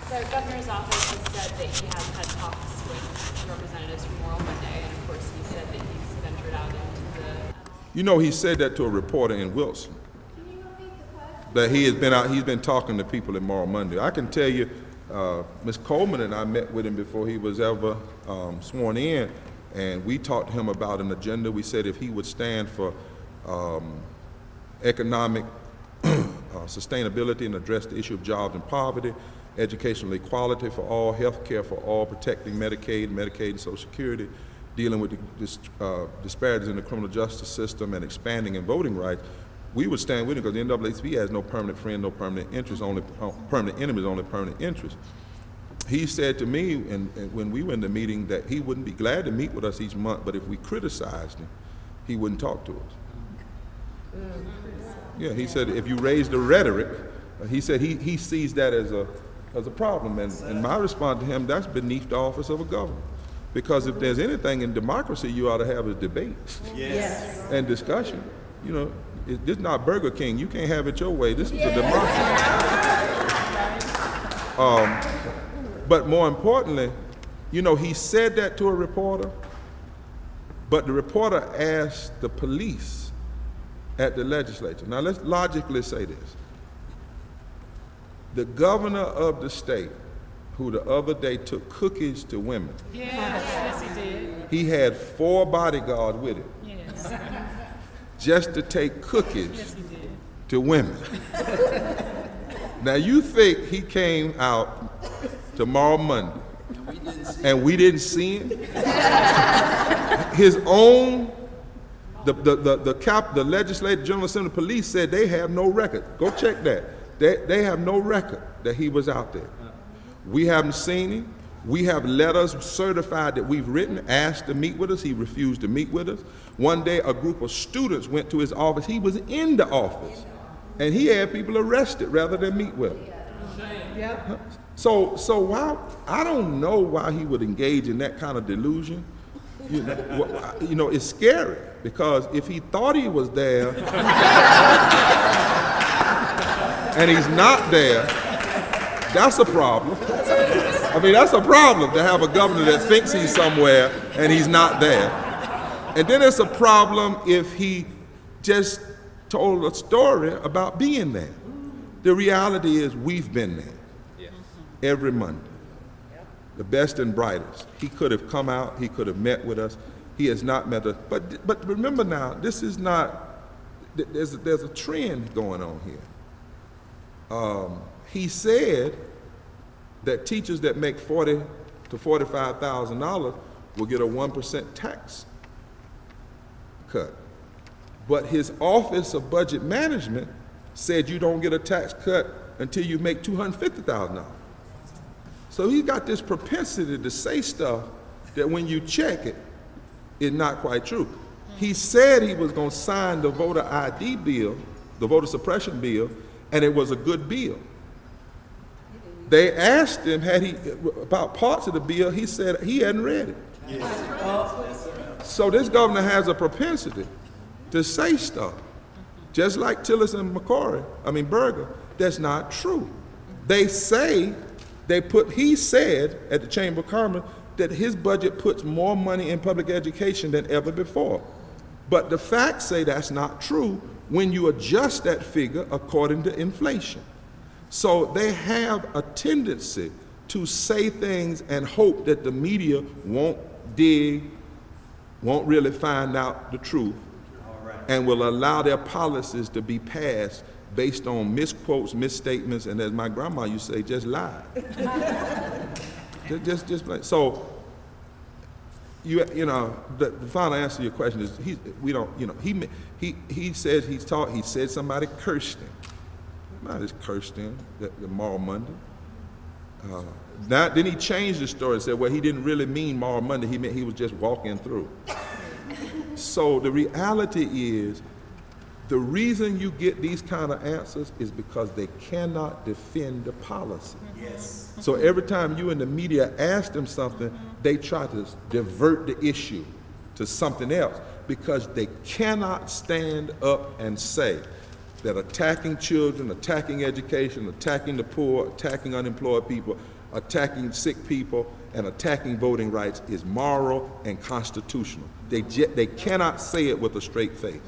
The governor's office has said that he has had talks with representatives from Moral Monday, and of course he said that he's ventured out into the... You know, he said that to a reporter in Wilson. That he has been out, he's been talking to people in Moral Monday. I can tell you, Ms. Coleman and I met with him before he was ever sworn in, and we talked to him about an agenda. We said if he would stand for economic sustainability and address the issue of jobs and poverty, educational equality for all, health care for all, protecting Medicaid and Social Security, dealing with the disparities in the criminal justice system, and expanding in voting rights, we would stand with him because the NAACP has no permanent friend, no permanent interest, only permanent enemies, only permanent interest. He said to me, and when we were in the meeting, that he wouldn't be glad to meet with us each month, but if we criticized him, he wouldn't talk to us. Yeah, he said if you raise the rhetoric, he said he sees that as a problem, and my response to him, that's beneath the office of a governor. Because if there's anything in democracy you ought to have is debate and discussion. You know, this is not Burger King. You can't have it your way. This is a democracy. But more importantly, you know, he said that to a reporter, but the reporter asked the police at the legislature. Now let's logically say this. The governor of the state, who the other day took cookies to women. Yes, he did. He had 4 bodyguards with him. Yes. Just to take cookies to women. Now you think he came out tomorrow Monday and we didn't see him? His own, the legislative general assembly police said they have no record. Go check that. They have no record that he was out there. We haven't seen him. We have letters certified that we've written, asked to meet with us. He refused to meet with us. One day, a group of students went to his office. He was in the office, and he had people arrested rather than meet with him. So why? I don't know why he would engage in that kind of delusion. You know, it's scary because if he thought he was there and he's not there, that's a problem. I mean, that's a problem to have a governor that thinks he's somewhere and he's not there. And then it's a problem if he just told a story about being there. The reality is we've been there every Monday. The best and brightest. He could have come out, he could have met with us. He has not met us. But remember now, this is not, there's a trend going on here. He said that teachers that make $40,000 to $45,000 will get a 1% tax cut. But his Office of Budget Management said you don't get a tax cut until you make $250,000. So he got this propensity to say stuff that when you check it, it's not quite true. He said he was going to sign the voter ID bill, the voter suppression bill, and it was a good bill. They asked him about parts of the bill. He said he hadn't read it. So this governor has a propensity to say stuff, just like Tillis and Barber, that's not true. They say, he said at the Chamber of Commerce that his budget puts more money in public education than ever before. But the facts say that's not true when you adjust that figure according to inflation. So they have a tendency to say things and hope that the media won't dig, won't really find out the truth, and will allow their policies to be passed based on misquotes, misstatements, and as my grandma used to say, just lie. just like, so, the final answer to your question is he says he said somebody cursed him. Not just cursed him, the Moral Monday. Then he changed the story and said, well, he didn't really mean Moral Monday, he meant he was just walking through. So the reality is, the reason you get these kind of answers is because they cannot defend the policy. Yes. So every time you in the media ask them something, they try to divert the issue to something else because they cannot stand up and say that attacking children, attacking education, attacking the poor, attacking unemployed people attacking sick people and attacking voting rights is moral and constitutional. They cannot say it with a straight face.